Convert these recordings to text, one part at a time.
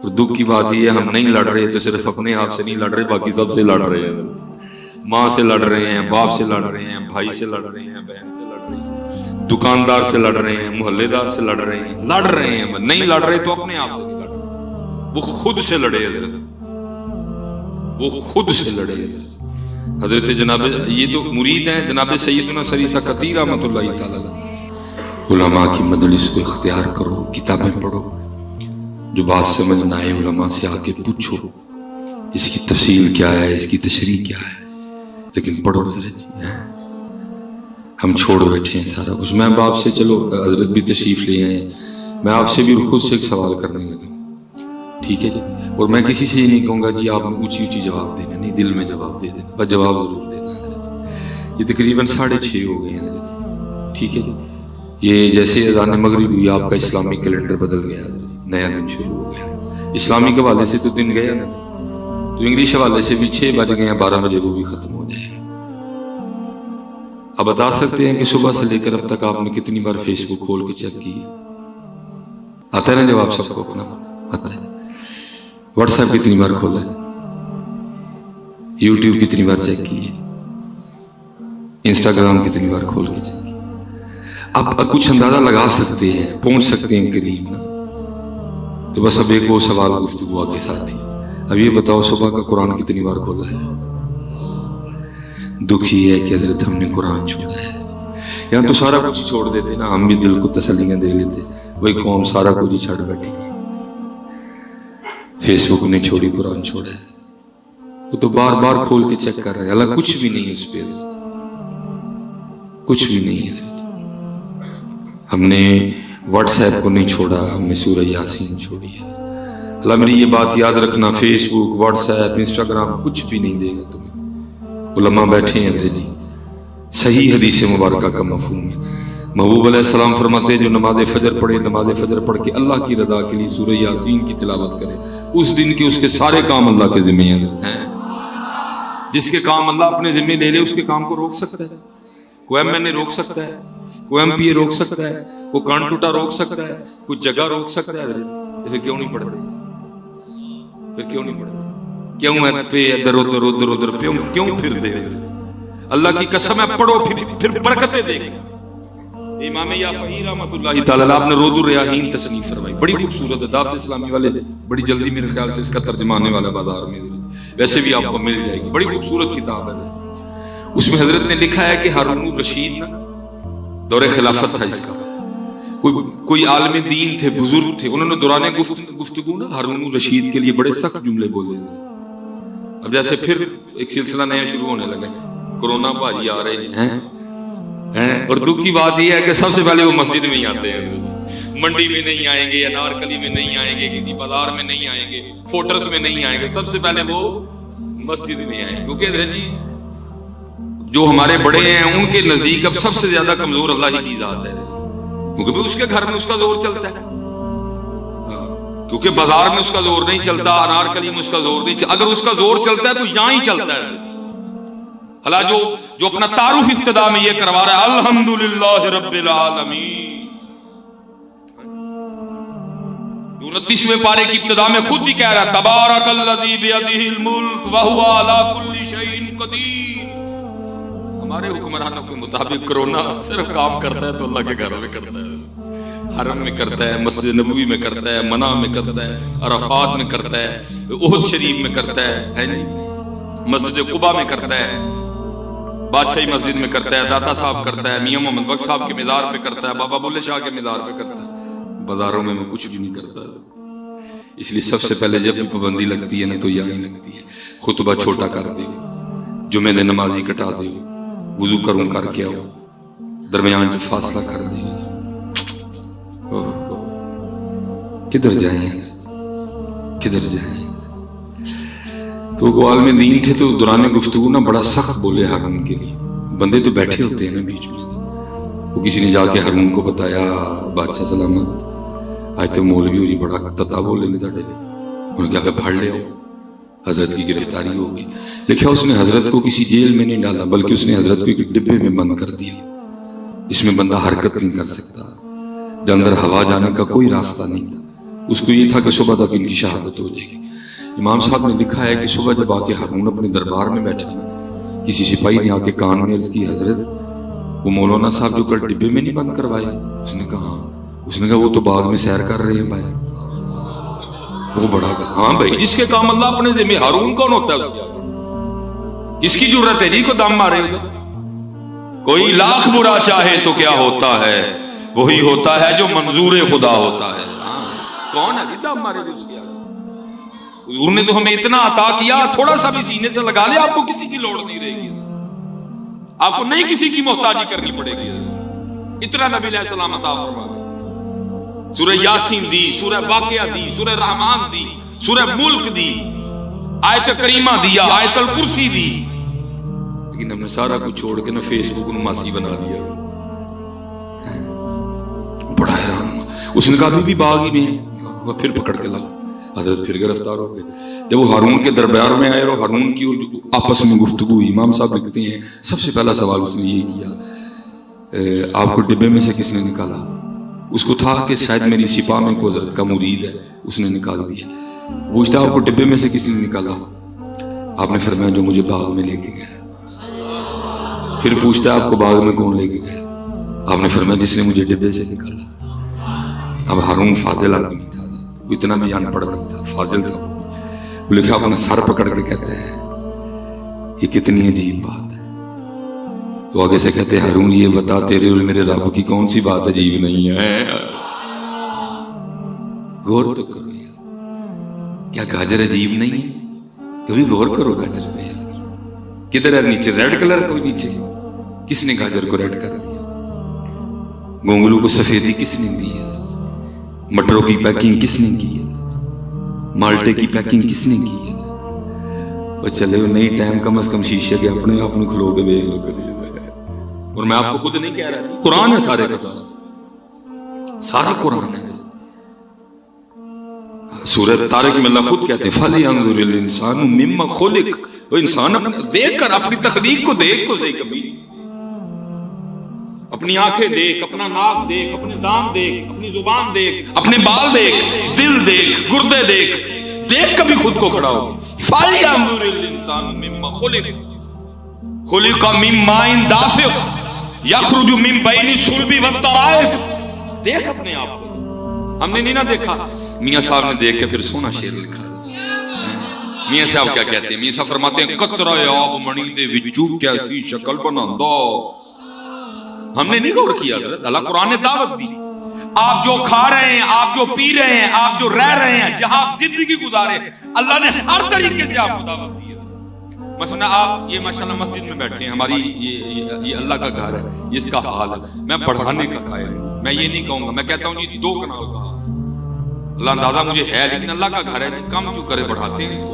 اور دکھ کی بات یہ ہے ہم نہیں لڑ رہے تو صرف اپنے آپ سے نہیں لڑ رہے، باقی سب سے لڑ رہے ہیں. ماں سے لڑ رہے ہیں، باپ سے لڑ رہے ہیں، بھائی سے لڑ رہے ہیں، بہن سے لڑ رہے ہیں، دکاندار سے لڑ رہے ہیں، محلے دار سے لڑ رہے ہیں، لڑ رہے ہیں. نہیں لڑ رہے تو اپنے آپ سے نہیں لڑ رہے، وہ خود سے لڑے حضرت، وہ خود سے لڑے حضرت. حضرت جناب یہ تو مرید ہیں جناب سیدنا سریسا قطی رحمۃ اللہ تعالی علیہ. علماء کی مجلس کو اختیار کرو، کتابیں پڑھو، جو بات سمجھ نہ آئے علماء سے آ کے پوچھو اس کی تفصیل کیا ہے، اس کی تشریح کیا ہے، لیکن پڑھو حضرت جی. ہم چھوڑ بیٹھے ہیں سارا کچھ. میں آپ سے چلو حضرت بھی تشریف لے آئے، میں آپ سے بھی خود سے ایک سوال کرنے لگا، ٹھیک ہے جی. اور میں کسی سے یہ نہیں کہوں گا جی آپ نے اونچی اونچی جواب دینا، نہیں دل میں جواب دے دینا، بس جواب ضرور دینا. یہ تقریباً 6:30 ہو گئے ہیں، ٹھیک ہے جی. یہ جیسے اذان مغرب ہوئی آپ کا اسلامی کیلنڈر بدل گیا، نیا دن شروع ہو گیا. اسلامی کے حوالے سے تو دن گیا نا، تو انگلش حوالے سے بھی 6 بج گئے ہیں، 12 بجے وہ بھی ختم ہو جائے. اب بتا سکتے ہیں کہ صبح سے لے کر اب تک آپ نے کتنی بار فیس بک کھول کے چیک کی؟ آتا ہے نا جواب سب کو اپنا آتا ہے. واٹس ایپ کتنی بار کھولا ہے، یوٹیوب کتنی بار چیک کی ہے، انسٹاگرام کتنی بار کھول کے چیک کی. اب کچھ اندازہ لگا سکتے ہیں، پہنچ سکتے ہیں قریب نا. تو بس اب ایک وہ سوال گفتگو کے ساتھ ہی، اب یہ بتاؤ صبح کا قرآن کتنی بار کھولا ہے؟ دکھ ہی ہے کہ حضرت ہم نے قرآن چھوڑا ہے. یہاں تو سارا کچھ ہی چھوڑ دیتے نا، ہم بھی دل کو تسلیاں دے لیتے، وہی قوم سارا کچھ ہی چھڑ بیٹھی. فیس بک نے چھوڑی، قرآن چھوڑا ہے. وہ تو بار بار کھول کے چیک کر رہے ہیں، اللہ کچھ بھی نہیں اس پہ، کچھ بھی نہیں ہے. ہم نے واٹس ایپ کو نہیں چھوڑا، ہم نے سورہ یاسین چھوڑی ہے. اللہ میری یہ بات یاد رکھنا، فیس بک، واٹس ایپ، انسٹاگرام کچھ بھی نہیں دے گا تمہیں. علماء بیٹھے ہیں حضرت جی، صحیح حدیث مبارکہ کا مفہوم ہے. محبوب علیہ السلام فرماتے ہیں جو نماز فجر پڑھے، نماز فجر پڑھ کے اللہ کی رضا کے لیے سورہ یاسین کی تلاوت کرے، اس دن کے اس کے سارے کام اللہ کے ذمہ ہیں. جس کے کام اللہ اپنے ذمہ لے لے اس کے کام کو روک سکتا ہے؟ کوئی ایم این اے روک سکتا ہے، کوئی ایم پی اے روک سکتا ہے، کوئی کان ٹوٹا روک سکتا ہے، کوئی جگہ روک سکتا ہے؟ پھر کیوں نہیں پڑھتے؟ پھر کیوں نہیں پڑھتے؟ کیوں پہ ادھر ادھر ادھر پہ کیوں پھرتے؟ اللہ کی قسم ہے پڑھو، پھر برکتیں دے گا. امام یافعی رحمۃ اللہ تعالی آپ نے رود الریاحین تصنیف فرمائی، بڑی خوبصورت ہے. دعوت اسلامی والے بڑی جلدی میرے خیال سے اس کا ترجمہ آنے والا بازار میں، ویسے بھی آپ کو مل جائے گی. بڑی خوبصورت کتاب ہے. اس میں حضرت نے لکھا ہے کہ ہارون الرشید نا دور خلافت تھا اس کا، کوئی عالم دین تھے، بزرگ تھے، انہوں نے دوران گفتگو نا ہارون الرشید کے لیے بڑے سخت جملے بولے. اب جیسے پھر ایک سلسلہ نیا شروع ہونے لگا، کورونا بھاجی آ رہے ہیں، اور دکھ کی بات یہ ہے کہ سب سے پہلے وہ مسجد میں ہی آتے ہیں. منڈی میں نہیں آئیں گے، انارکلی میں نہیں آئیں گے، کسی بازار میں نہیں آئیں گے، فورٹرس میں نہیں آئیں گے، سب سے پہلے وہ مسجد میں آئیں گے. کیونکہ حضرت جی جو ہمارے بڑے ہیں ان کے نزدیک اب سب سے زیادہ کمزور اللہ ہی کی ذات ہے، کیونکہ اس کے گھر میں اس کا زور چلتا ہے، کیونکہ بازار میں اس کا زور نہیں چلتا، انارکلی میں اس کا زور نہیں چلتا. اگر اس کا زور چلتا ہے تو یہاں ہی چلتا ہے. اللہ جو اپنا تعارف ابتدا میں یہ کروا رہا ہے الحمدللہ رب العالمین، 29ویں پارے کی ابتدا میں خود بھی کہہ رہا ہے تبارک الذی بیدہ الملک وہو علی کل شیء قدیر. ہمارے حکمرانوں کے مطابق کرونا صرف کام کرتا ہے تو اللہ کے گھروں میں کرتا ہے، حرم میں کرتا ہے، مسجد نبوی میں کرتا ہے، منع میں کرتا ہے، عرفات میں کرتا ہے، احد شریف میں کرتا ہے، مسجد قباء میں کرتا ہے، بادشاہی مسجد میں کرتا ہے، داتا صاحب کرتا ہے، میاں محمد بخش صاحب کے مزار پہ کرتا ہے، بابا بلے شاہ کے مزار پہ کرتا ہے. بازاروں میں کچھ بھی نہیں کرتا. اس لیے سب سے پہلے جب بھی پابندی لگتی ہے نا تو یہاں ہی لگتی ہے. خطبہ چھوٹا کر دے، جمعے دن نمازی کٹا دے، وضو کروں کر کے آؤ، درمیان جو فاصلہ کر دے. کدھر جائیں، کدھر جائیں. تو وہ عالم دین تھے تو دوران گفتگو نا بڑا سخت بولے ہارون کے لیے. بندے تو بیٹھے ہوتے ہیں نا بیچ میں، وہ کسی نے جا کے ہارون کو بتایا بادشاہ سلامت آج تو مولوی ہوئی بڑا تتا بولے نے تھے، انہوں نے کہا کہ پھڑ لے آؤ. حضرت کی گرفتاری ہو گئی. لکھا اس نے حضرت کو کسی جیل میں نہیں ڈالا بلکہ اس نے حضرت کو ایک ڈبے میں بند کر دیا جس میں بندہ حرکت نہیں کر سکتا، جو اندر ہوا جانے کا کوئی راستہ نہیں تھا. اس کو یہ تھا کہ صبح تک ان کی شہادت ہو جائے گی. امام صاحب نے لکھا ہے کہ صبح جب آ کے ہارون اپنے دربار میں بیٹھا نا، کسی سپاہی نے آ کے کان میں عرض کی حضرت وہ مولانا صاحب جو کل ڈبے میں نہیں بند کروائے؟ اس نے کہا ہاں. اس نے کہا وہ تو باغ میں سیر کر رہے ہیں بھائی. وہ بڑا گا ہاں بھائی جس کے کام اللہ اپنے ذمہ. ہارون کون ہوتا ہے اس کے آگے؟ کس کی ضرورت ہے جی کو دم مارے گا؟ کوئی لاکھ برا چاہے تو کیا ہوتا ہے، وہی ہوتا ہے جو منظور خدا ہوتا ہے. کون ہے جی دم مارے گا اس کے آگے؟ حضور نے تو ہمیں اتنا عطا کیا، تھوڑا سا بھی سینے سے لگا لے آپ کو کسی کی لوڑ نہیں رہے گی، آپ کو نہیں کسی کی محتاجی کرنی پڑے گی. اتنا نبی علیہ السلام عطا فرما گئے. سورہ یاسین دی، سورہ واقعہ دی، سورہ رحمان دی، سورہ ملک دی، آیت کریمہ دیا، آیت الکرسی دی. لیکن ہم نے سارا کچھ چھوڑ کے نا فیس بک کو ماسی بنا دیا. بڑا حیران ہوا. اس نے کہا بھی باغ ہی میں، پھر پکڑ کے لاؤ. حضرت پھر گرفتار ہو گئے. جب وہ ہارون کے دربار میں آئے اور ہارون کی آپس میں گفتگو ہوئی، امام صاحب لکھتے ہیں سب سے پہلا سوال اس نے یہ کیا، آپ کو ڈبے میں سے کس نے نکالا؟ اس کو تھا کہ شاید میری سپاہ میں کوئی حضرت کا مرید ہے، اس نے نکال دیا. پوچھتا آپ کو ڈبے میں سے کس نے نکالا؟ آپ نے فرمایا جو مجھے باغ میں لے کے گیا. پھر پوچھتا آپ کو باغ میں کون لے کے گیا؟ آپ نے فرمایا جس نے مجھے ڈبے سے نکالا. اب ہارون فاضل آدمی تھا، اتنا بھی ان پڑھ نہیں تھا، فاضل تھا. وہ لکھا اپنا سر پکڑ کے کہتے ہیں یہ کتنی عجیب بات ہے. تو آگے سے کہتے ہیں ہارون یہ بتا تیرے اور میرے رب کی کون سی بات عجیب نہیں ہے؟ غور تو کرو یار، کیا گاجر عجیب نہیں ہے؟ کبھی غور کرو گاجر پہ یار. کدھر ہے نیچے ریڈ کلر کوئی نیچے؟ کس نے گاجر کو ریڈ کر دیا؟ گونگلو کو سفیدی کس نے دی ہے؟ مٹروں کی پیکنگ کس نے کی ہے؟ مالٹے کی پیکنگ کس نے کی ہے؟ وہ چلے وہ نئی ٹائم کم از کم شیشے کے اپنے آپ نے کھلو کے بیگ لگ گئے. اور میں آپ کو خود نہیں کہہ رہا، قرآن ہے سارے کا سارا قرآن ہے. سورہ طارق میں اللہ خود کہتے ہیں فَلْيَنظُرِ الْإِنسَانُ مِمَّ خُلِقَ. وہ انسان دیکھ کر اپنی تخلیق کو دیکھ تو صحیح. کبھی اپنی آنکھیں دیکھ، اپنا ناک دیکھ، اپنے دان دیکھ، اپنی زبان دیکھ، اپنے بال دیکھ، دل دیکھ، گردے دیکھ، دیکھ کبھی خود کو کھڑا ہو. فَلْيَنظُرِ الْإِنسَانُ مِمَّ خُلِقَ خُلِقَ مِن مَّاءٍ دَافِقٍ یخرج من بین الصلب والترائب. دیکھ اپنے آپ کو. ہم نے نہیں نہ دیکھا. میاں صاحب نے دیکھ کے پھر سونا شعر لکھا. میاں صاحب کیا کہتے ہیں؟ میاں صاحب فرماتے ہیں قطرہ آب منی دے وچوں کیسی شکل بناندا. ہم نے نہیں غور کیا. اللہ قرآن نے دعوت دی. آپ جو کھا رہے ہیں، آپ جو پی رہے ہیں، آپ جو رہ رہے ہیں، جہاں آپ زندگی گزارے، اللہ نے ہر طریقے سے آپ کو دعوت دی ہے. مثلا آپ یہ ماشاءاللہ مسجد میں بیٹھے ہیں، ہماری یہ اللہ کا گھر ہے، یہ اس کا حال ہے. میں بڑھانے کا قائل ہوں، میں یہ نہیں کہوں گا. میں کہتا ہوں جی 2 کنال کا اللہ اندازہ مجھے ہے، لیکن اللہ کا گھر ہے، کم کیوں کرے بڑھاتے ہیں اس کو.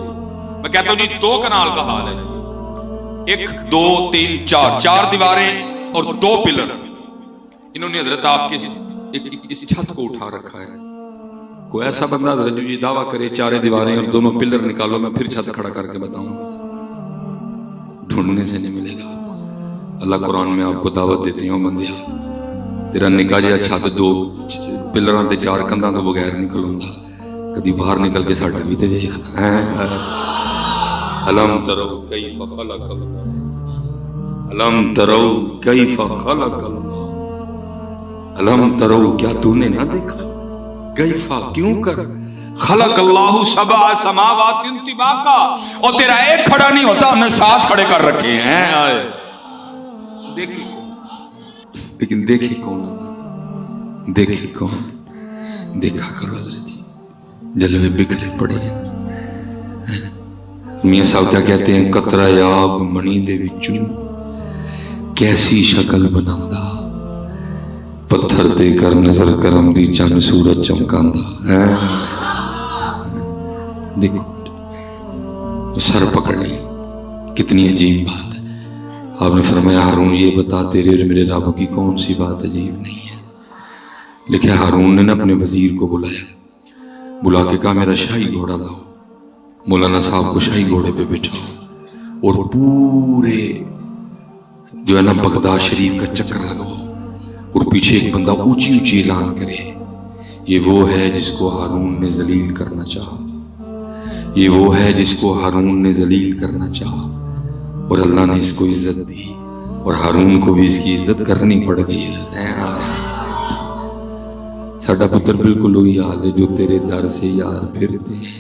میں کہتا ہوں جی 2 کنال کا حال ہے. 1 2 3 4 دیواریں اور 2 پلر. انہوں نے حضرت آپ کے اس چھت کو اٹھا رکھا ہے. کوئی ایسا بندہ جو یہ دعویٰ کرے 4 دیواریں اور 2 پلر نکالو، میں پھر چھت کھڑا کر کے بتاؤں گا. ڈھونڈنے سے نہیں ملے گا آپ کو. اللہ قرآن میں آپ کو دعوت دیتے ہیں بندیا تیرا نکاح جہا چھت 2 پلراں تے 4 کندھاں تو بغیر نہیں کھلوندا. کدی باہر نکل کے ساڈا بھی تے ویکھنا. الم ترو کیف خلق اللہ، الم ترو کیف خلق اللہ، الم ترو کیا تو نے نہ دیکھا، کیفا کیوں کر خلق اللہ 7 سماوات طباقا. اور تیرا ایک کھڑا نہیں ہوتا، ہم نے 7 کھڑے کر رکھے ہیں. دیکھیں لیکن دیکھیں کون، دیکھیں کون. دیکھا کرو حضرت جی جلوے بکھرے پڑے ہیں. میاں صاحب کیا کہتے ہیں قطرہ آب منی دے وچوں کیسی شکل بناندا، پتھر دے کر نظر کرم دی چند سورج چمکاندا. دیکھو سر پکڑ لی. کتنی عجیب بات ہے. آپ نے فرمایا ہارون یہ بتا تیرے اور میرے رب کی کون سی بات عجیب نہیں ہے. لکھا ہارون نے اپنے وزیر کو بلایا، بلا کے کہا میرا شاہی گھوڑا لاؤ. مولانا صاحب کو شاہی گھوڑے پہ بٹھاؤ اور پورے جو ہے نا بغداد شریف کا چکر لگاؤ، اور پیچھے ایک بندہ اونچی اونچی اعلان کرے یہ وہ ہے جس کو ہارون نے ذلیل کرنا چاہا، یہ وہ ہے جس کو ہارون نے ذلیل کرنا چاہا، اور اللہ نے اس کو عزت دی، اور ہارون کو بھی اس کی عزت کرنی پڑ گئی ہے۔ ساڈا پتر بالکل وہی حال ہے جو تیرے در سے یار پھرتے ہیں،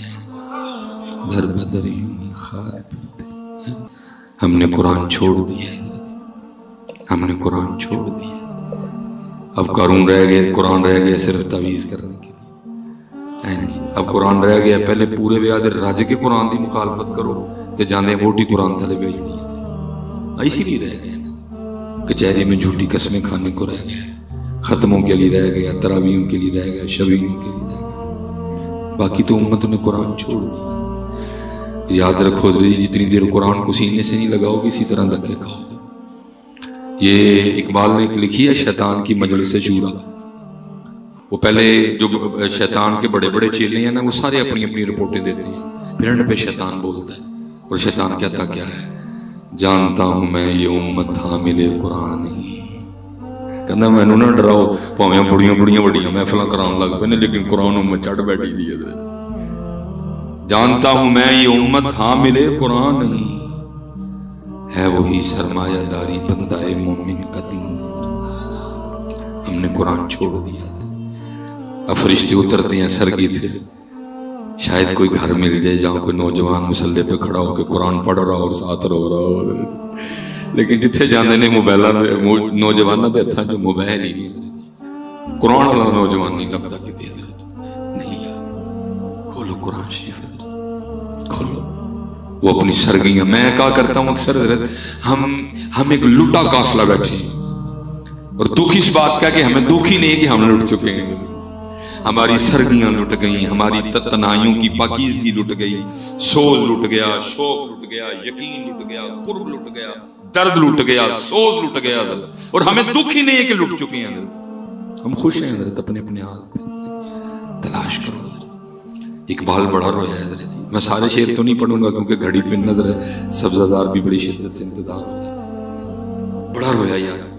در بدر یوں ہی خار پھرتے ہیں۔ ہم نے قرآن چھوڑ دیا ہے، ہم نے قرآن چھوڑ دیا۔ اب قارون رہ گئے، قرآن رہ گیا صرف تعویذ کرنے کے لیے۔ اب قرآن رہ گیا، پہلے پورے بیاد رج کے قرآن دی مخالفت کرو تے جانے ووٹی قرآن تھلے بھیج دی، اسی لیے رہ گئے نا۔ کچہری میں جھوٹی قسمیں کھانے کو رہ گیا، ختموں کے لیے رہ گیا، تراویحوں کے لیے رہ گیا، شبینوں کے لیے رہ گیا، باقی تو امت نے قرآن چھوڑ دیا۔ یاد رکھو جتنی دیر قرآن کو سینے سے نہیں لگاؤ گے اسی طرح دھکے کھاؤ گے۔ یہ اقبال نے لکھی ہے شیطان کی مجلس شورا۔ وہ پہلے جو شیطان کے بڑے بڑے چیلے ہیں نا، وہ سارے اپنی اپنی رپورٹیں دیتے ہیں، پھر ان پہ شیطان بولتا ہے، اور شیطان کہتا کیا ہے؟ جانتا ہوں میں یہ امت حامل قرآن ہی، کہنا مینوں نہ ڈراؤ، پاویں بڑیاں بڑیاں بڑیاں محفلاں کران لگ پے نے، لیکن قرآن امت چڑھ بیٹھی دی ہے۔ جانتا ہوں میں یہ امت حامل قرآن نہیں، ہے وہی سرمایہ داری بندہ مومن قدیم۔ ہم نے قرآن چھوڑ دیا، اب فرشتے اترتے ہیں سرگی، پھر شاید کوئی گھر مل جائے جہاں کوئی نوجوان مسلح پہ کھڑا ہو کے قرآن پڑھ رہا اور ساتھ رو رہا ہو، لیکن جتھے جاندے نے موبائلاں نوجواناں دے ہتھاں جو موبائل ہی نہیں، قرآن والا نوجوان نہیں لبدا کتے حضرت نہیں۔ کھولو قرآن شریف کھولو، وہ اپنی سرگیاں، میں کہا کرتا ہوں اکثر حضرت، ہم ایک لٹا قافلہ بیٹھے ہیں، اور دکھ اس بات کا کہ ہمیں دکھ ہی نہیں کہ ہم لٹ چکے ہیں۔ ہماری سرگیاں لٹ گئیں، ہماری تنہائیوں کی پاکیزگی لٹ گئی، سوز لٹ گیا، شوق لٹ گیا، یقین لٹ گیا، قرب لٹ گیا، درد لٹ گیا، سوز لٹ گیا، اور ہمیں دکھ ہی نہیں ہے کہ لٹ چکے ہیں حضرت۔ ہم خوش ہیں حضرت اپنے اپنے حال پہ، تلاش کرو حضرت۔ اقبال بڑا رویا ہے حضرت، میں سارے شعر تو نہیں پڑھوں گا کیونکہ گھڑی پہ نظر ہے، سبزہ بھی بڑی شدت سے انتظار ہو رہا، بڑا رویا یار،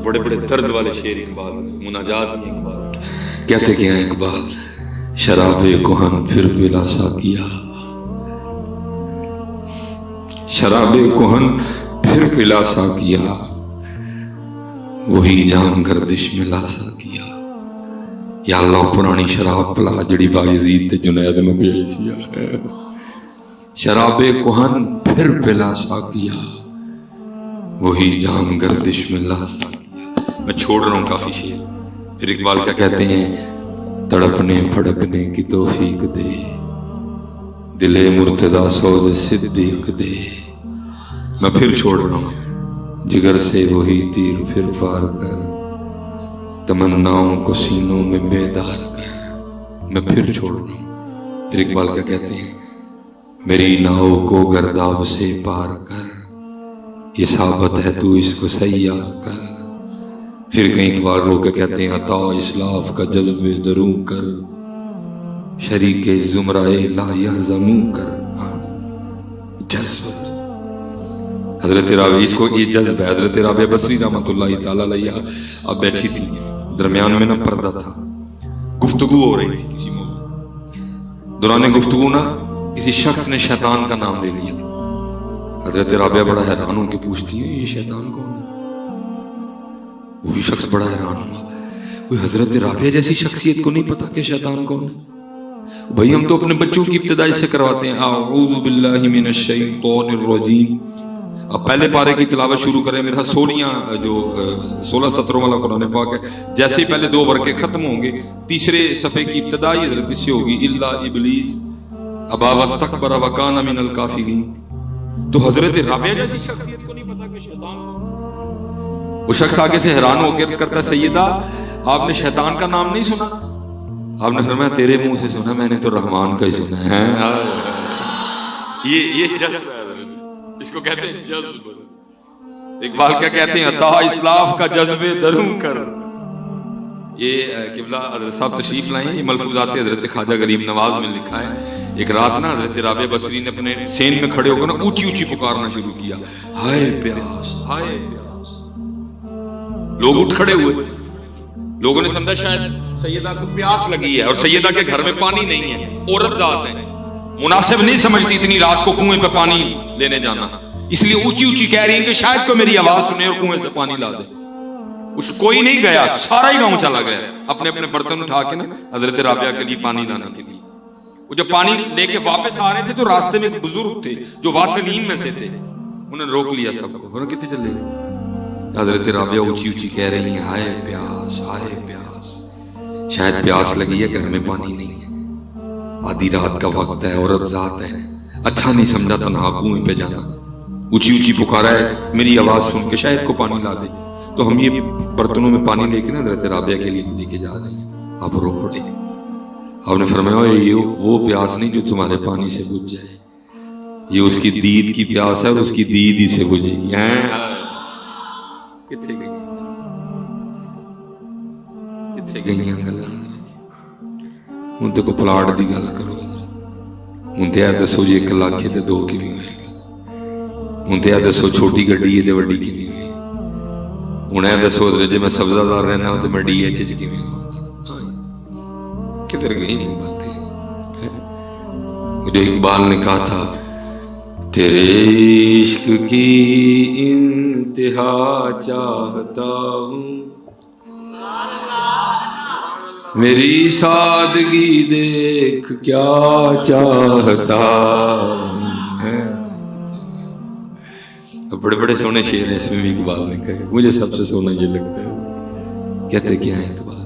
بڑے بڑے درد والے شعر اقبال، مناجات میں اقبال کہتے کیا ہیں اقبال؟ شراب کہن پھر پلا ساقیا، شراب کہن پھر پلا ساقیا، وہی جام گردش میں لا ساقیا۔ یا اللہ پرانی شراب پلا جڑی بایزید تے جنید نو پیائی سی، شراب کہن پھر پلا ساقیا، وہی جام گردش میں لا ساقیا۔ میں چھوڑ رہا ہوں کافی شعر، پھر اقبال کیا کہتے ہیں؟ تڑپنے پھڑکنے کی توفیق دے، دل مرتضیٰ سوز صدیق دے۔ میں پھر چھوڑ رہا ہوں، جگر سے وہی تیر پھر پار کر، تمناؤں کو سینوں میں بیدار کر۔ میں پھر چھوڑ رہا ہوں، پھر اقبال کیا کہتے ہیں؟ میری ناؤ کو گرداب سے پار کر، یہ ثابت ہے تو اس کو سیار کر۔ پھر کہیں اقبال رو کے کہتے ہیں عطا اسلاف کا جذب دروں کر، شریک زمرائے لا یحزموں کر۔ جذب حضرت رابعہ، اس کو یہ جذب ہے۔ حضرت رابعہ بصری رحمۃ اللہ تعالی علیہ اب بیٹھی تھی، درمیان میں نا پردہ تھا، گفتگو ہو رہی تھی کسی موضوع، دوران گفتگو نا کسی شخص نے شیطان کا نام لے لیا۔ حضرت رابعہ بڑا حیران ہو کے پوچھتی ہیں یہ شیطان کون ہے؟ وہی شخص بڑا حیران ہوا، کوئی حضرت رابعہ جیسی شخصیت کو نہیں پتا کہ شیطان کون ہے؟ بھائی ہم تو اپنے بچوں کی ابتدائی سے کرواتے ہیں اعوذ باللہ من الشیطان الرجیم۔ اب پہلے پارے کی تلاوت شروع کریں، میرا 16 سطروں والا قرآن پاک ہے، جیسے ہی پہلے 2 ورقے ختم ہوں گے تیسرے صفحے کی ابتدائی حضرت سے ہوگی الا ابلیس ابا واستکبر وکان من الکافرین۔ تو حضرت رابعہ جیسی شخصیت کو نہیں پتا کہ شیطان کون ہے؟ وہ شخص آگے سے حیران ہو کے عرض کرتا ہے سیدہ آپ نے شیطان کا نام نہیں سنا؟ آپ نے فرمایا تیرے منہ سے سنا، میں نے تو رحمان کا ہی سنا ہے۔ یہ جذب ہے، اس کو کہتے ہیں جذب۔ اقبال کیا کہتے ہیں؟ عطا اسلاف کا جذب دروں کر۔ یہ قبلہ حضرت صاحب تشریف لائیں، یہ ملفوظات حضرت خواجہ غریب نواز میں لکھا ہے۔ ایک رات نا حضرت رابعہ بصری نے اپنے سین میں کھڑے ہو کر نا اونچی اونچی پکارنا شروع کیا، ہائے پیاس ہائے پیاس۔ لوگ اٹھ کھڑے ہوئے، لوگوں نے سمجھا شاید سیدہ کو پیاس لگی ہے اور سیدہ کے گھر میں پانی نہیں ہے، عورت ذات ہے، مناسب نہیں سمجھتی اتنی رات کو کنویں پہ پانی لینے جانا، اس لیے اونچی اونچی کہہ رہی ہیں کہ شاید کوئی میری آواز سنے اور کنویں سے پانی لا دے۔ اس کوئی نہیں گیا، سارا ہی گاؤں چلا گیا اپنے اپنے برتن اٹھا کے نا حضرت رابعہ کے لیے پانی لانے کے لیے۔ وہ جب پانی لے کے واپس آ رہے تھے تو راستے میں ایک بزرگ تھے جو واصلین میں سے تھے، انہوں نے روک لیا سب کو، کتنے چلے گئے؟ حضرت رابعہ اونچی اونچی کہہ رہی ہیں ہائے پیاس، ہائے پیاس، شاید پیاس لگی ہے، گھر میں پانی نہیں ہے، آدھی رات کا وقت ہے، عورت ذات ہے، اچھا نہیں سمجھا تنہا کنویں پہ جانا، اونچی اونچی پکارا ہے میری آواز سن کے شاید کو پانی لا دے۔ تو ہم یہ برتنوں میں پانی لے کے نا حضرت رابعہ کے لیے لے کے جا رہے ہیں، آپ رو پڑے۔ آپ نے فرمایا یہ وہ پیاس نہیں جو تمہارے پانی سے بجھ جائے، یہ اس کی دید کی پیاس ہے اور اس کی دید ہی سے بجھے گی۔ کتنے گئی کتنے گئی گلاں ہوں تو کو پلاٹ دی گل کرو، ہوں تو دسو جی 1 لاکھ تے 2 کیویں ہوئے گا، ہوں تو دسو چھوٹی گڈی ہے تے وڈی کیویں ہوئے، ہوں یہ دسو جی میں سبزہ دار رہنا ہوں تو میں ڈی ایچ کیویں ہوں۔ کدھر گئی وہ باتیں؟ جو اقبال نے کہا تھا تیرے عشق کی انتہا چاہتا ہوں، میری سادگی دیکھ کیا چاہتا ہوں۔ بڑے بڑے سونے شعر ہیں اس میں بھی اقبال نے کہے، مجھے سب سے سونا یہ لگتا ہے۔ کہتے کیا ہے اقبال؟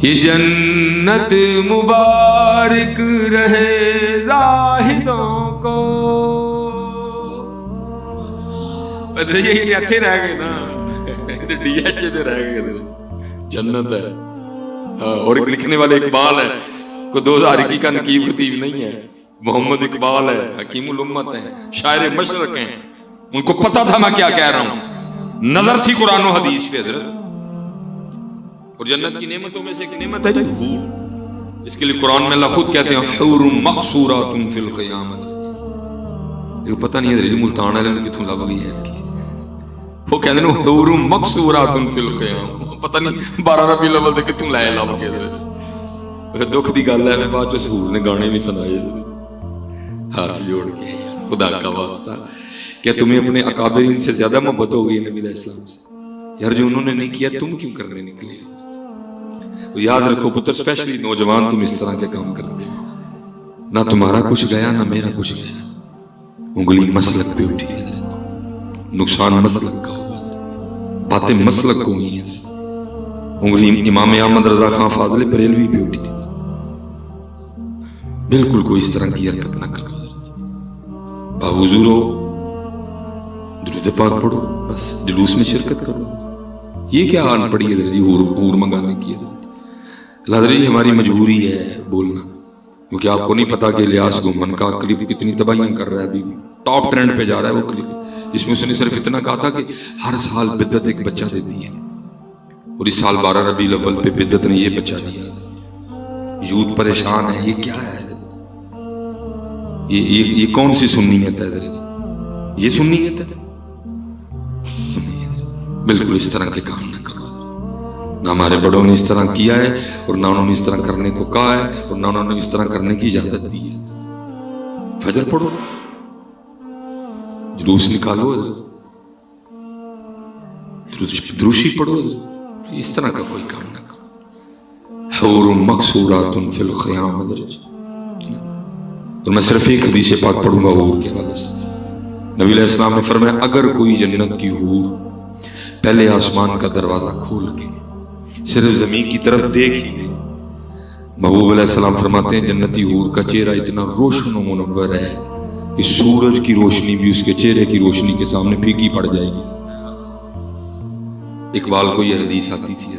یہ جنت مبارک رہے زاہدوں کو، یہی کہتے رہ گئے نا، ڈی ایچ سے رہ گئے، جنت ہے۔ اور ایک لکھنے والے اقبال ہے، کوئی 2021 کا نقیب خطیب نہیں ہے، محمد اقبال ہے، حکیم الامت ہے، شاعر مشرق ہیں، ان کو پتا تھا میں کیا کہہ رہا ہوں، نظر تھی قرآن و حدیث پہ حضرت۔ اور جنت کی نعمتوں میں سے ایک نعمت ہے جو حور، اس کے لیے قرآن میں اللہ خود کہتے ہیں حور مقصورات فی الخیام۔ پتہ نہیں ہے ملتان والے نے کتوں لب گئی ہے، وہ کہتے ہیں حور مقصورات فی الخیام، پتہ نہیں 12 ربیع الاول دے کتوں لائے لب کے۔ دکھ دی گل ہے بعد چ حور نے گانے بھی سنائے، ہاتھ جوڑ کے خدا کا واسطہ کیا تمہیں اپنے اکابرین سے زیادہ محبت ہو گئی نبی علیہ السلام سے؟ یار جو انہوں نے نہیں کیا تم کیوں کرنے نکلے؟ یاد رکھو پتر، اسپیشلی نوجوان، تم اس طرح کے کام کرتے ہو، نہ تمہارا کچھ گیا نہ میرا کچھ گیا، انگلی مسلک پہ اٹھی ہے، نقصان مسلک کا ہوا، باتیں مسلک کو ہوئی ہیں، انگلی امام احمد رضا خان فاضل بریلوی پہ اٹھی ہے۔ بالکل کوئی اس طرح کی حرکت نہ کرو، باحضور ہو، درود پاک پڑھو، بس جلوس میں شرکت کرو۔ یہ کیا آن پڑی ہے جی حور منگانے کی؟ حضرت جی ہماری مجبوری ہے بولنا، کیونکہ آپ کو نہیں پتا کہ الیاس گھومن کا کلپ کتنی تباہیاں کر رہا ہے، ابھی بھی ٹاپ ٹرینڈ پہ جا رہا ہے وہ کلپ، جس میں اس نے صرف اتنا کہا تھا کہ ہر سال بدعت ایک بچہ دیتی ہے، اور اس سال 12 ربیع الاول پہ بدعت نے یہ بچہ دیا، یوتھ پریشان ہے۔ یہ کیا ہے؟ یہ کون سی سنیت ہے حضرت؟ یہ سنیت ہے؟ بالکل اس طرح کے کام نہ کرو، نہ ہمارے بڑوں نے اس طرح کیا ہے اور نہ انہوں نے اس طرح کرنے کو کہا ہے اور نہ انہوں نے اس طرح کرنے کی اجازت دی ہے۔ فجر پڑھو، جلوس نکالو، دروشی پڑھو، اس طرح کا کوئی کام نہ کرو۔ حور مقصورات فی الخیام حضرت۔ اور میں صرف ایک حدیث پاک پڑھوں گا حور کے حوالے سے۔ نبی علیہ السلام نے فرمایا اگر کوئی جنت کی حور پہلے آسمان کا دروازہ کھول کے صرف زمین کی طرف دیکھ ہی لے، محبوب علیہ السلام فرماتے ہیں جنتی حور کا چہرہ اتنا روشن و منور ہے کہ سورج کی روشنی بھی اس کے چہرے کی روشنی کے سامنے پھیکی پڑ جائے گی۔ اقبال کو یہ حدیث آتی تھی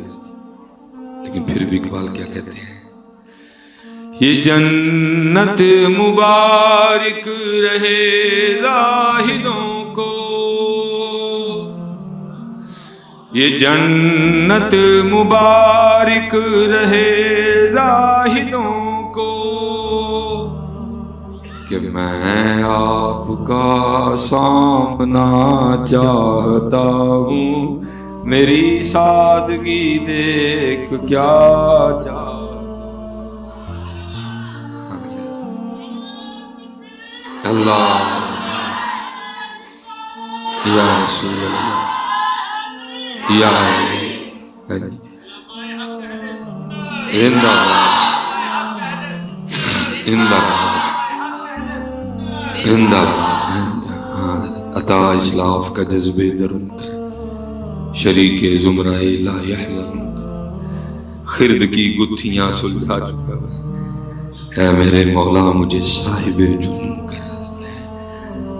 لیکن پھر بھی اقبال کیا کہتے ہیں؟ یہ جنت مبارک رہے زاہدوں کو، یہ جنت مبارک رہے زاہدوں کو، کہ میں آپ کا سامنا چاہتا ہوں، میری سادگی دیکھ کیا چاہ اللہ یا رسول اللہ یا زندہ زندہ زندہ عطا اسلاف کا جذبے درون کر شریک زمرہ لا یحزن خرد کی گتھیاں سلجھا چکا اے میرے مولا مجھے صاحب جنون کر.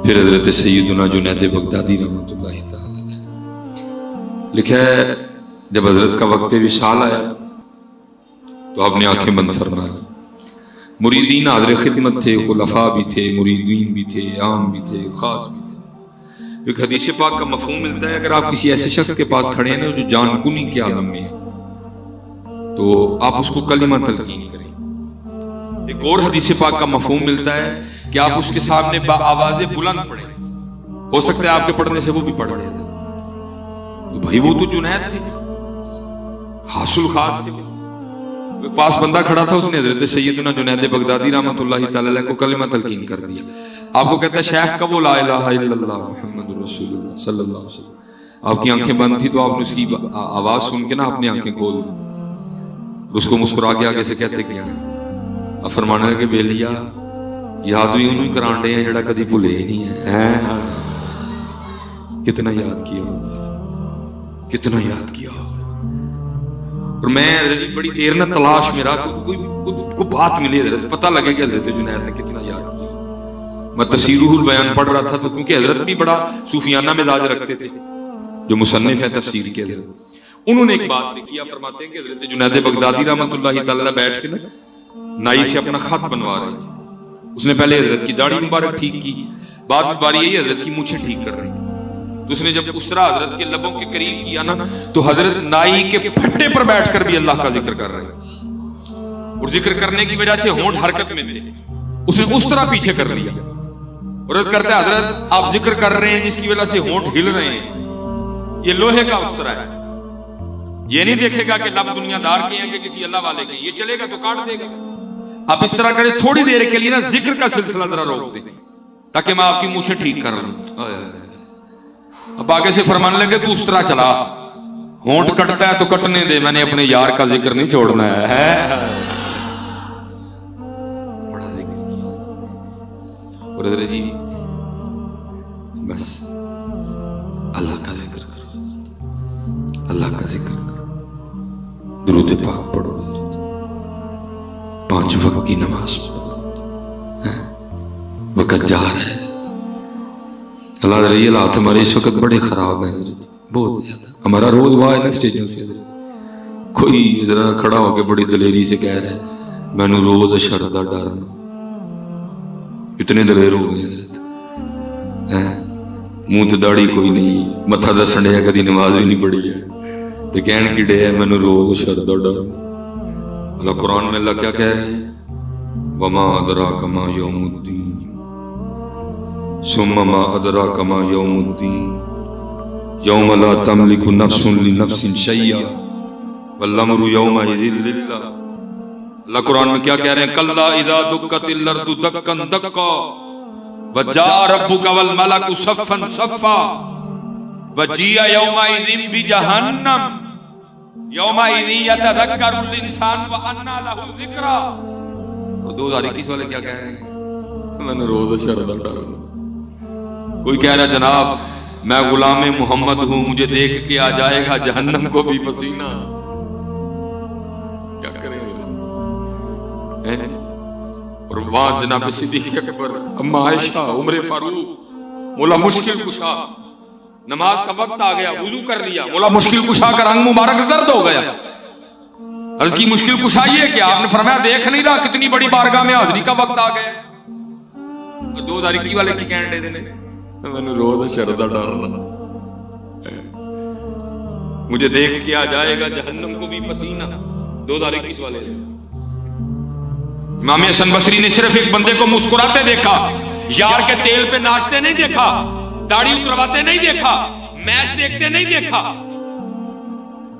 پھر حضرت سیدنا جنید بغدادی رحمۃ اللہ تعالی لکھا ہے جب حضرت کا وقت وصال آیا تو آپ نے آنکھیں بند فرما لی. مریدین حاضر خدمت تھے، خلفاء بھی تھے، مریدین بھی تھے، عام بھی تھے، خاص بھی تھے. ایک حدیث پاک کا مفہوم ملتا ہے اگر آپ کسی ایسے شخص کے پاس کھڑے ہیں نا جو جان کنی کے عالم میں ہے تو آپ اس کو کلمہ تلقین کریں. ایک اور حدیث پاک کا مفہوم ملتا ہے کہ آپ اس کے سامنے آواز بلند پڑھیں. ہو سکتا ہے آپ کے پڑھنے سے وہ بھی پڑھ رہے تھے تو بھائی وہ تو جنید تھے، خاص الخاص تھے. پاس بندہ کھڑا تھا، اس نے حضرت سیدنا جنید بغدادی رحمۃ اللہ تعالی علیہ کو کلمہ تلقین کر دیا. آپ کو کہتا ہے شیخ کا وہ لا الہ الا اللہ محمد رسول اللہ صلی اللہ علیہ وسلم. آپ کی آنکھیں بند تھی تو آپ نے اس کی آواز سن کے نا اپنی آنکھیں کھول دی. اس کو مسکرا کے آگے سے کہتے کیا ہے؟ اب فرمانا ہے کہ بیلیا یاد بھی انہوں ہی کرانڈے ہیں جڑا کدی بھولے ہی نہیں ہے. کتنا یاد کیا ہوگا، کتنا یاد کیا ہوگا. اور میں حضرت بڑی دیر نہ تلاش میرا کوئی بات ملی حضرت پتہ لگے کہ حضرت جنید نے کتنا یاد کیا. میں تفسیرہ البیان پڑھ رہا تھا تو کیونکہ حضرت بھی بڑا صوفیانہ مزاج رکھتے تھے جو مصنف ہیں تفسیر کے حضرت، انہوں نے ایک بات لکھی. آپ فرماتے ہیں کہ حضرت جنید بغدادی رحمۃ اللہ تعالی بیٹھ کے نا نائی سے اپنا خط بنوا رہے تھے. اس نے پہلے حضرت کی داڑھی مبارک ٹھیک کی، بعد میں باری آئی حضرت کی مونچھیں ٹھیک کر رہی تھی. تو اس نے جب اس طرح حضرت کے لبوں کے قریب کیا نا تو حضرت نائی کے پھٹے پر بیٹھ کر بھی اللہ کا ذکر کر رہے تھے اور ذکر کرنے کی وجہ سے ہونٹ حرکت میں تھے. اس نے اس طرح پیچھے کر لیا اور کرتا ہے حضرت آپ ذکر کر رہے ہیں جس کی وجہ سے ہونٹ ہل رہے ہیں، یہ لوہے کا اس طرح ہے. یہ نہیں دیکھے گا کہ لب دنیا دار کے ہیں کہ کسی اللہ والے کے، یہ چلے گا تو کاٹ دے گا. آپ اس طرح کریں تھوڑی دیر کے لیے نا ذکر کا سلسلہ ذرا روک دیں تاکہ میں آپ کی مونچھیں ٹھیک کر لوں. اب آگے سے فرمانے لگے تو اس طرح چلا، ہونٹ کٹتا ہے تو کٹنے دے، میں نے اپنے یار کا ذکر نہیں چھوڑنا ہے. بڑا ذکر کیا اور حضرت جی بس اللہ کا ذکر کرو، اللہ کا ذکر کرو، درود پاک پڑھو، 5 وقت کی نماز پڑھو. وقت جا رہا ہے اللہ رہی حالات ہمارے اس وقت بڑے خراب ہیں حضرت، بہت زیادہ. ہمارا روز واہ ہے نا اسٹیجوں سے حضرت، کوئی ذرا کھڑا ہو کے بڑی دلیری سے کہہ رہا ہے میں نے روز اشر دا ڈرنا. اتنے دلیر ہو گئے حضرت، منہ تے داڑھی کوئی نہیں، متھا دا سنڈیا کدی نماز بھی نہیں پڑھی ہے تے کہن کی ڈے ہے میں نے روز اشر دا ڈرنا. اللہ قرآن میں اللہ کیا کہہ رہے ہیں وما ادراک ما یوم الدین ثم ما ادراک ما یوم الدین یوم لا تملک نفس لنفس شیئا والامر یومئذ للہ. اللہ قرآن میں کیا کہہ رہے ہیں کلا اذا دکت الارض دکا دکا وجاء ربک والملک صفا صفا وجیء یومئذ بجہنم یومئذ یتذکر الانسان وانى له الذکری. اور 2021 والے کیا کہہ رہے ہیں میں نے روز اشر دا ڈرنا. کوئی کہہ رہا جناب میں غلام محمد ہوں مجھے دیکھ کے آ جائے گا جہنم کو بھی پسینہ. کیا کریں اور وہاں جناب صدیق اکبر، اما عائشہ، عمر فاروق، مولا مشکل کشا، نماز کا وقت آ گیا وضو کر لیا، مولا مشکل کشا کا رنگ مبارک زرد ہو گیا. عرض کی مشکل کشا یہ کہ آپ نے فرمایا دیکھ نہیں رہا کتنی بڑی بارگاہ میں حاضری کا وقت آ گیا. 2021 والے کی کہنے دے نے میں نے روز شردا ڈرنا، مجھے دیکھ کے آ جائے گا جہنم کو بھی پسینہ. 2021 والے امام حسن بصری نے صرف ایک بندے کو مسکراتے دیکھا، یار کے تیل پہ ناچتے نہیں دیکھا، داڑھی اترواتے نہیں دیکھا، میچ دیکھتے نہیں دیکھا.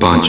5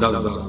10,000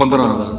15,000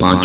5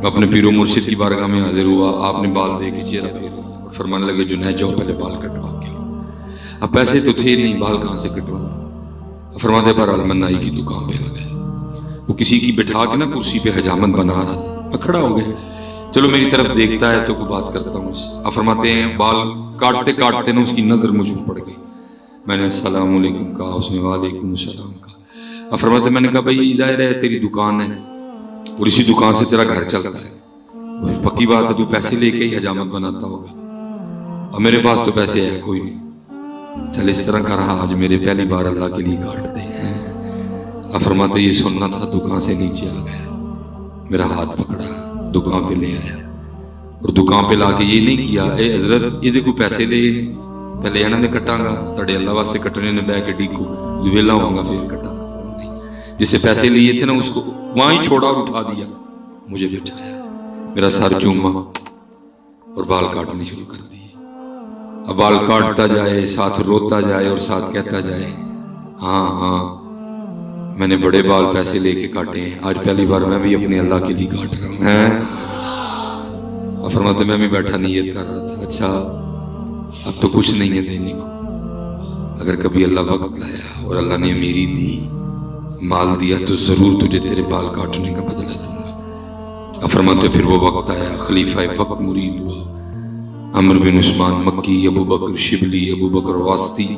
میں اپنے پیر و مرشد کی بارگاہ میں حاضر ہوا. آپ نے بال دے کے چہرہ پھیر لیا اور فرمانے لگے جنید جاؤ پہلے بال کٹوا کے. اب پیسے تو تھے نہیں, بال کہاں سے کٹواتا. فرماتے بہرحال میں نائی کی دکان پہ آ گیا. وہ کسی کی بٹھا کے نا کرسی پہ حجامت بنا رہا تھا. میں کھڑا ہو گیا, چلو میری طرف دیکھتا ہے تو کوئی بات کرتا ہوں اس سے. اب فرماتے ہیں بال کاٹتے کاٹتے نا اس کی نظر مجھ پر پڑ گئی. میں نے السلام علیکم کہا, اس نے وعلیکم السلام کہا. اب فرماتے میں نے کہا بھائی ظاہر ہے تیری دکان ہے اور اسی دکان سے تیرا گھر چلتا ہے, پکی بات ہے تو پیسے لے کے ہی حجامت بناتا ہوگا, اور میرے پاس تو پیسے ہے کوئی نہیں. چل اس طرح کا رہا, آج میرے پہلی بار اللہ کے لیے کاٹ دے. اب فرماتے یہ سننا تھا, دکان سے نیچے آ گیا, میرا ہاتھ پکڑا, دکان پہ لے آیا اور دکان پہ لا کے یہ نہیں کیا اے حضرت یہ کوئی پیسے لے پہلے انہوں نے کٹاں گا تڑے اللہ واسطے کٹنے نے بہ کے ڈیکو دویلا ہوں گا پھر کٹاں گا. جسے پیسے لیے تھے نا اس کو وہاں ہی چھوڑا اور اٹھا دیا, مجھے بچایا, میرا سر چوما اور بال کاٹنے شروع کر دیے. اب بال کاٹتا جائے, ساتھ روتا جائے اور ساتھ کہتا جائے ہاں ہاں میں نے بڑے بال پیسے لے کے کاٹے ہیں, آج پہلی بار میں بھی اپنے اللہ کے لیے کاٹ رہا ہوں. اور فرماتے میں بھی بیٹھا نیت کر رہا تھا, اچھا اب تو کچھ نہیں ہے دینے کو, اگر کبھی اللہ وقت لایا اور اللہ نے میری دی مال دیا تو ضرور تجھے تیرے بال کاٹنے کا بدلہ دوں گا. اب فرماتے پھر وہ وقت آیا, خلیفہ وقت مرید ہوا, عمر بن عثمان مکی, ابو بکر شبلی, ابو بکر واسطی,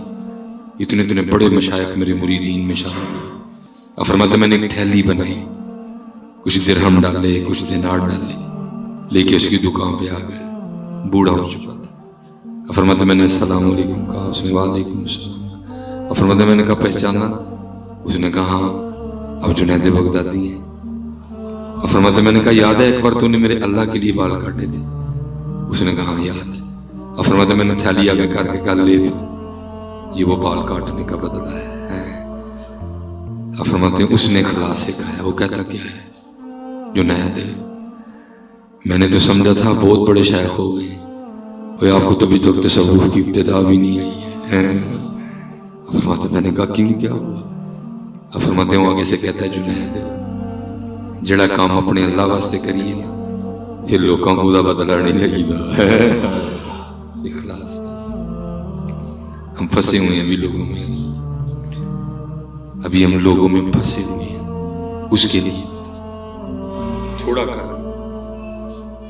اتنے بڑے مشائخ میرے مریدین میں شامل ہوئے. اب فرماتے میں نے ایک تھیلی بنائی, کچھ درہم ڈالے کچھ دینار ڈالے, لے کے اس کی دکان پہ آ گئے. بوڑھا ہو چکا تھا. اب فرماتے میں نے السلام علیکم کہا, اس نے وعلیکم السلام. اب فرماتے میں نے کہا پہچانا, اس نے کہا ہاں اب جنید بغدادی ہیں. اب فرماتے میں نے کہا یاد ہے ایک بار تو نے میرے اللہ کے لیے بال کاٹے تھے, اس نے کہا ہاں یاد ہے. اب فرماتے میں نے تھیلی آگے کر کے کہا لے یہ وہ بال کاٹنے کا بدلہ ہے. اب فرماتے ہیں اس نے اخلاص سے کہا, وہ کہتا کیا ہے جنید ہے, میں نے تو سمجھا تھا بہت بڑے شیخ ہو گئے, اور آپ کو تبھی تک تصوف کی ابتدا بھی نہیں آئی ہے. اب فرماتے میں نے کہا کیوں کیا ہوا. اب فرماتے ہیں آگے سے کہتا ہے جنید جڑا کام اپنے اللہ واسطے کریے نا پھر لوگوں کو دا بدلہ نہیں لگی دا. اخلاص ہم پھنسے ہوئے ہیں ابھی لوگوں میں, ابھی ہم لوگوں میں پھنسے ہوئے ہیں. اس کے لیے تھوڑا کرنا,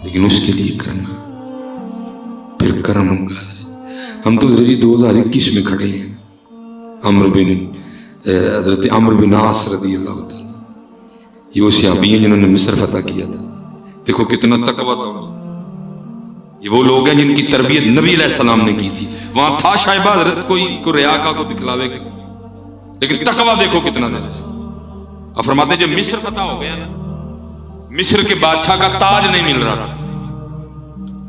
لیکن اس کے لیے کرنا پھر کرم ہوگا. ہم تو 2021 میں کھڑے ہیں. حضرت عمرو بن عاص رضی اللہ تعالیٰ, یہ وہ صحابی ہیں جنہوں نے مصر فتح کیا تھا. دیکھو کتنا تقویٰ تھا. یہ وہ لوگ ہیں جن کی تربیت نبی علیہ السلام نے کی تھی. وہاں تھا شاید حضرت کوئی ریا کا کو دکھلاوے کا, لیکن تقویٰ دیکھو کتنا دے. اب فرماتے جب مصر فتح ہو گیا نا, مصر کے بادشاہ کا تاج نہیں مل رہا تھا,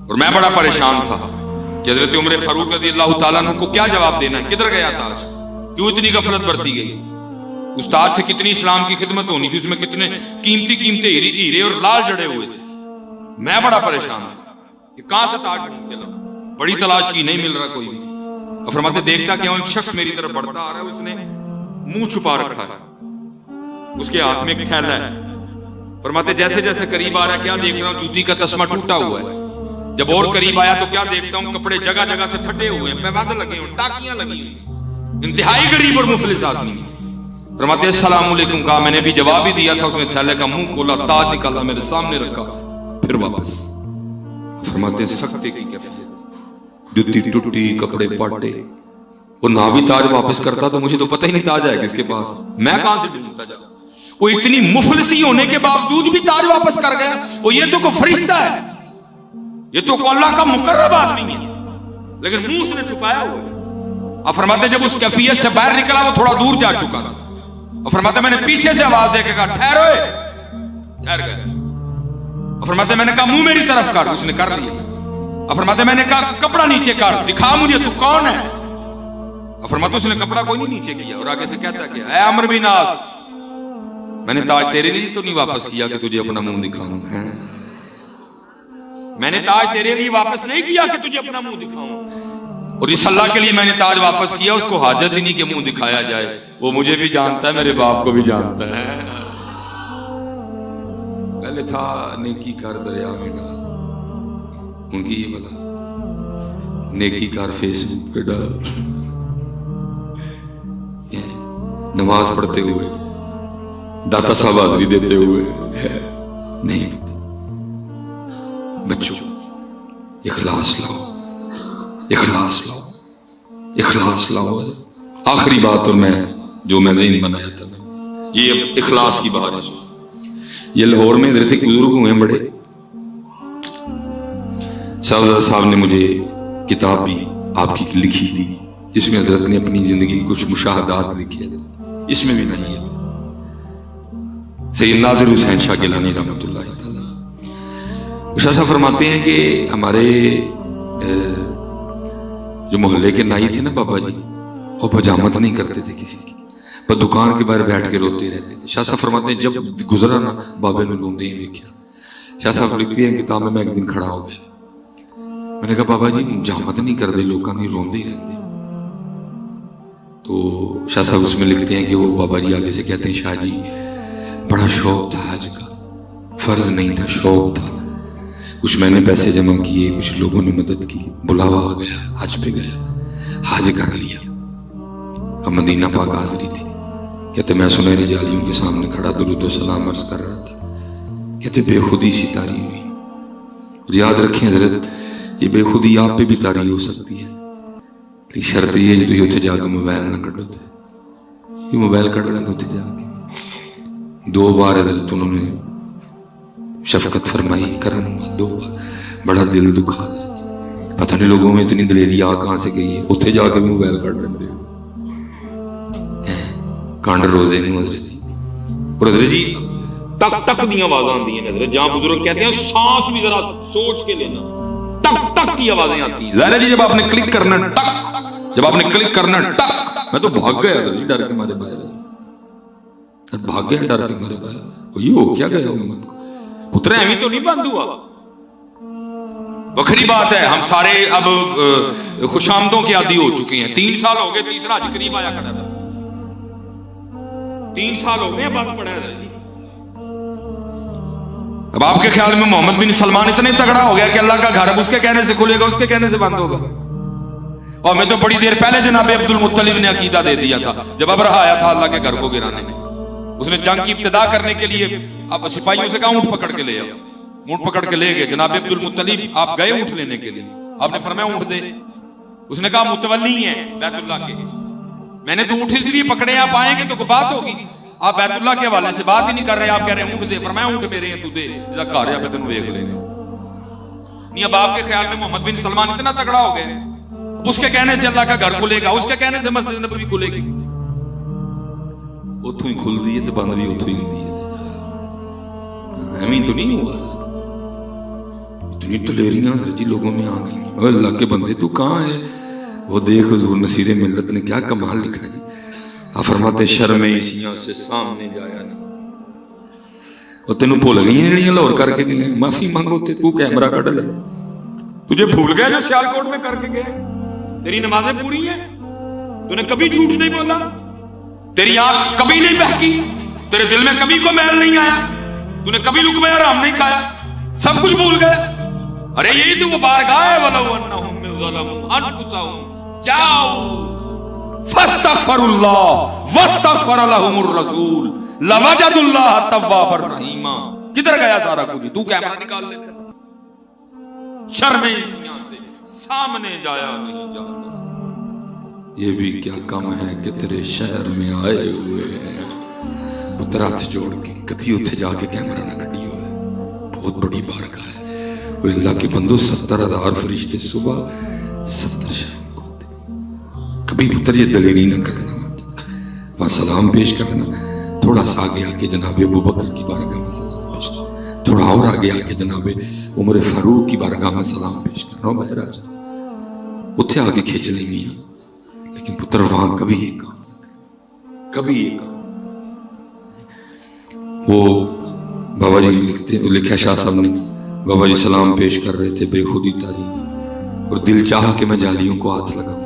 اور میں بڑا پریشان تھا کہ حضرت عمر فاروق رضی اللہ تعالیٰ عنہ کو کیا جواب دینا ہے, کدھر گیا تاج, کیوں اتنی غفلت برتی گئی. اس تاج سے کتنی اسلام کی خدمت ہونی تھی, اس میں کتنے قیمتی ہیرے اور لال جڑے ہوئے تھے. میں بڑا پریشان تھا کہ کہاں سے تاج ڈھونڈ کے لاؤں, بڑی تلاش کی نہیں مل رہا کوئی بھی. اور فرماتے دیکھتا کہ ایک شخص میری طرف بڑھتا آ رہا ہے, اس نے منہ چھپا رکھا ہے, اس کے ہاتھ میں ایک تھیلا ہے. فرماتے جیسے جیسے قریب آ رہا ہے کیا دیکھ رہا ہوں, جوتی کا تسمہ ٹوٹا ہوا ہے. جب اور قریب آیا تو کیا دیکھتا ہوں, کپڑے جگہ جگہ سے پھٹے ہوئے ہیں, پیبند لگے ہوئے, ٹاکیاں لگی ہوئی, انتہائی غریب اور مفلس آدمی. فرماتے السلام علیکم کہا, میں نے بھی جواب ہی دیا تھا. اس نے تھیلے کا منہ کھولا, تاج نکالا, میرے سامنے رکھا, پھر واپس. فرماتے سختے کی کیفیت, جوتی ٹوٹی, کپڑے پاٹے, اور نہ بھی تاج واپس کرتا تو مجھے تو پتہ ہی نہیں تاج ہے کس کے پاس, میں کہاں سے ڈھونڈتا جا. وہ اتنی مفلسی ہونے کے باوجود بھی تاج واپس کر گیا. وہ یہ تو کوئی فرشتہ ہے, یہ تو کوئی اللہ کا مقرب آدمی ہے, لیکن منہ اس نے چھپایا ہوا ہے. اور فرماتے جب اس کیفیت سے باہر نکلا وہ تھوڑا دور جا چکا تھا. اور فرماتے میں نے پیچھے سے آواز دے کے کہا ٹھہرو, ٹھہر گئے. اور فرماتے میں نے کہا منہ میری طرف کر, اس نے کر لیا. اور فرماتے میں نے کہا کپڑا نیچے کر, دکھا مجھے تو کون ہے. اور فرماتے اس نے کپڑا کوئی نہیں نیچے کیا, اور آگے سے کہتا کیا, اے عمرو بن عاص, میں نے تاج تیرے لیے تو نہیں واپس کیا کہ تجھے اپنا منہ دکھاؤں. میں نے تاج تیرے لیے واپس نہیں کیا کہ تجھے اپنا منہ دکھاؤں, اور اس اللہ کے لیے میں نے تاج واپس کیا. اس کو حاجت ہی نہیں کہ منہ دکھایا جائے, وہ مجھے بھی جانتا ہے, میرے باپ کو بھی جانتا ہے. پہلے تھا نیکی کر دریا میں ڈال، ان کی یہ بلا نیکی کر فیس بک پہ ڈال، نماز پڑھتے ہوئے داتا صاحب حاضری دیتے ہوئے نہیں پتا۔ بچوں اخلاص لاؤ، اخلاص لاؤ، اخلاص لاؤ۔ آخری بات اور میں جو میں ذہن بنایا تھا یہ اخلاص کی بات ہے۔ یہ لاہور میں حضرت ایک بزرگ ہوئے ہیں بڑے، صاحب نے مجھے کتاب بھی آپ کی لکھی دی جس میں حضرت نے اپنی زندگی کی کچھ مشاہدات لکھے، اس میں بھی نہیں ہے۔ سید ناظر حسین شاہ گیلانی رحمۃ اللہ تعالی شاہ صاحب فرماتے ہیں کہ ہمارے جو محلے کے نائی تھے نا بابا جی، وہ بجامت نہیں کرتے تھے کسی کی، پر دکان کے باہر بیٹھ کے روتے رہتے تھے۔ شاہ صاحب فرماتے ہیں جب گزرا نا بابے نے روندے ہی دیکھا۔ شاہ صاحب لکھتے ہیں کتاب میں ایک دن کھڑا ہو گیا، میں نے کہا بابا جی بجامت نہیں کرتے لوگوں کی روندے ہی رہتے۔ تو شاہ صاحب اس میں لکھتے ہیں کہ وہ بابا جی آگے سے کہتے ہیں شاہ جی بڑا شوق تھا حج کا، فرض نہیں تھا شوق تھا، کچھ میں نے پیسے جمع کیے، کچھ لوگوں نے مدد کی، بلاوا آ گیا، حج پہ گیا، حج کر لیا۔ اب مدینہ پاک حاضری تھی، کہتے میں سنہری جالیوں کے سامنے کھڑا درود و سلام عرض کر رہا تھا، کہتے بے خودی سی طاری ہوئی۔ یاد رکھیں حضرت یہ بے خودی آپ پہ بھی طاری ہو سکتی ہے، لیکن شرط یہ ہے جو اتنے جا کے موبائل نہ کڈو، یہ موبائل کٹ لیں اتنے جا کے۔ 2 بار حضرت انہوں نے شفقت فرمائی، کرم ہوا 2 بار، بڑا دل دکھا، پتہ نہیں لوگوں میں اتنی دلیری آ کہاں سے گئی ہے، اتنے جا کے موبائل کٹ لیندے ہو کانڈ روزے نہیں حضرت جی۔ اور حضرت جی تک تک دی آوازاں آندی ہیں حضرت، جہاں بزرگ کہتے ہیں سانس بھی ذرا سوچ کے لینا، ٹک ٹک کی آوازیں آتی ہیں۔ ظاہر ہے جی جب آپ نے کلک کرنا ٹک، جب آپ نے کلک کرنا ٹک، میں تو بھاگ گیا حضرت جی ڈر کے مارے باہر، بھاگ گیا ڈر کے مارے باہر۔ یہ ہو کیا گیا امت کو؟ پتر ایویں تو نہیں بند ہوا۔ وکری بات ہے ہم سارے اب خوش آمدوں کے عادی ہو چکے ہیں۔ 3 سال ہو گئے، تیسرا حج قریب آیا کھڑا تھا، 3 سال ہو گئے بند پڑا ہے جی۔ اب آپ کے خیال میں محمد بن سلمان اتنے تگڑا ہو گیا کہ اللہ کا گھر اب اس کے کہنے سے کھلے گا، اس کے کہنے سے بند ہوگا؟ اور میں تو بڑی دیر پہلے جناب عبد المطلب نے عقیدہ دے دیا تھا جب ابرہا آیا تھا اللہ کے گھر کو گرانے میں، اس نے جنگ کی ابتدا کرنے کے لیے اب سپاہیوں سے کہا اونٹ پکڑ کے لے آؤ، اونٹ پکڑ کے لے گئے۔ جناب عبد المطلب آپ گئے اونٹ لینے کے لیے، آپ نے فرمایا اونٹ دے، اس نے کہا متولی ہیں بیت اللہ کے، میں نے تو اونٹ اس لیے پکڑے، آپ آئیں گے تو کوئی بات ہوگی، آپ بیت اللہ کے حوالے سے بات ہی نہیں کر رہے، آپ کہہ رہے ہیں اونٹ دے۔ فرمایا اونٹ میرے ہیں تو دے، جیسا کہا رہا تینوں دیکھ لے گا نہیں۔ اب آپ کے خیال میں محمد بن سلمان اتنا تگڑا ہو گئے، اس کے کہنے سے اللہ کا گھر کھلے گا، اس کے کہنے سے مسجد نبوی کھلے گی، اتھوں ہی کھل دی ہے تو بند بھی اتھوں ہی ہوندی ہے۔ ایویں تو نہیں ہوا، اتنی دلیریاں حضرت جی لوگوں میں آ گئی۔ اللہ کے بندے تو کہاں ہے؟ وہ دیکھ حضور نصیر ملت نے کیا کمال لکھا جی، آپ فرماتے شرم عیسیاں سے سامنے جایا نہیں، وہ تینوں بھول گئی ہیں لاہور کر کے گئے، معافی مانگو تے تو کیمرہ کٹ لے، تجھے بھول گئے جو سیالکوٹ میں کر کے گئے؟ تیری نمازیں پوری ہیں، تو نے کبھی جھوٹ نہیں بولا، تیری آنکھ کبھی نہیں بہکی، تیرے دل میں کبھی کوئی میل نہیں آیا، تو نے کبھی لقمہ حرام نہیں کھایا، سب کچھ بھول گئے۔ ارے یہی تو وہ بارگاہ ہے، وَلَوْ أَنَّهُمْ ظَلَمُوا أَنفُسَهُمْ جَاءُوا فَاسْتَغْفَرُوا اللَّهَ وَاسْتَغْفَرَ لَهُمُ الرَّسُولُ لَوَجَدُوا اللَّهَ تَوَّابًا رَحِيمًا۔ کدھر گیا سارا کچھ؟ تو کیمرہ نکال لیتا، شرم عیسیاں سے سامنے جایا نہیں جاتا۔ یہ بھی کیا کم ہے کہ تیرے شہر میں آئے ہوئے ہیں، پتر ہاتھ جوڑ کے کدی اتھے جا کے کیمرہ نہ کٹی ہوئے، بہت بڑی بارگاہ ہے۔ وہ اللہ کے بندو 70,000 فرشتے صبح 70 شام کو ہوتے، کبھی پتر یہ دلیری نہ کرنا، وہاں سلام پیش کرنا، تھوڑا سا آگے آ کے جناب ابو بکر کی بارگاہ میں سلام پیش کرنا، تھوڑا اور آگے آ کے جناب عمر فاروق کی بارگاہ میں سلام پیش کرنا، بھائی راجہ اتھے آگے کھینچ لیں میاں، لیکن پتر وہاں کبھی یہ کام نہ کرنا، کبھی یہ کام۔ وہ بابا جی لکھا شاہ صاحب نے، بابا جی سلام پیش کر رہے تھے، بے خودی تاریخ، اور دل چاہا کہ میں جالیوں کو ہاتھ لگاؤں،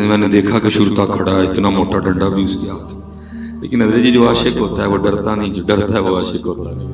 میں نے دیکھا کہ شرطا کھڑا ہے، اتنا موٹا ڈنڈا بھی اس کے ہاتھ میں، لیکن حضرت جی جو عاشق ہوتا ہے وہ ڈرتا نہیں، جو ڈرتا ہے وہ عاشق ہوتا نہیں۔